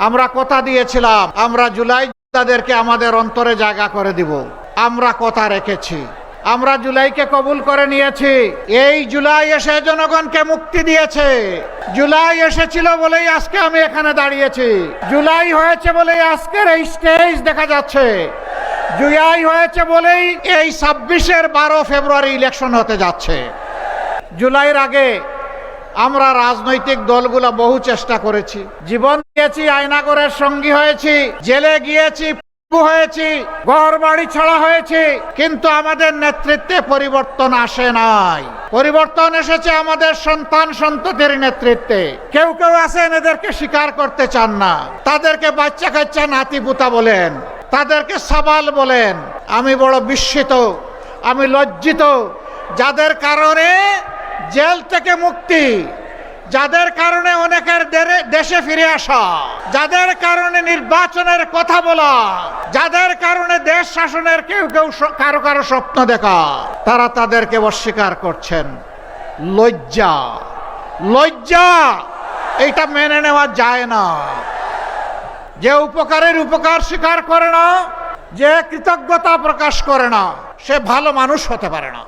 আমরা কথা দিয়েছিলাম আমরা জুলাই যোদ্ধাদেরকে আমাদের অন্তরে জায়গা করে দিব। আমরা কথা রেখেছি। আমরা জুলাইকে কবুল করে নিয়েছি। এই জুলাই এসে জনগণকে মুক্তি দিয়েছে। জুলাই এসেছিল বলেই আজকে আমি এখানে দাঁড়িয়েছি। জুলাই হয়েছে বলেই আজকের এই স্টেজ দেখা যাচ্ছে। জুলাই হয়েছে বলেই এই ২৬-এর ১২ ফেব্রুয়ারি ইলেকশন হতে যাচ্ছে। জুলাইয়ের আগে আমরা রাজনৈতিক দলগুলো বহু চেষ্টা করেছি, জীবন দিয়েছি, আয়নাগরের সঙ্গী হয়েছি, জেলে গিয়েছি, হয়েছি, ঘর বাড়ি ছাড়া হয়েছে, কিন্তু আমাদের নেতৃত্বে পরিবর্তন আসে নাই। পরিবর্তন এসেছে আমাদের সন্তান সন্ততির নেতৃত্বে। কেউ কেউ আছেন এদেরকে স্বীকার করতে চান না, তাদেরকে বাচ্চা কাচ্চা নাতিপুতা বলেন, তাদেরকে সাবাল বলেন। আমি বড় বিস্মিত, আমি লজ্জিত, যাদের কারণে জেল থেকে মুক্তি, যাদের কারণে অনেকের দেশে ফিরে আসা, যাদের কারণে নির্বাচনের কথা বলা, যাদের কারণে দেশ শাসনের কেউ কেউ কারো কারো স্বপ্ন দেখা, তারা তাদেরকে অস্বীকার করছেন। লজ্জা, লজ্জা, এইটা মেনে নেওয়া যায় না। যে উপকারের উপকার স্বীকার করে না, যে কৃতজ্ঞতা প্রকাশ করে না, সে ভালো মানুষ হতে পারে না।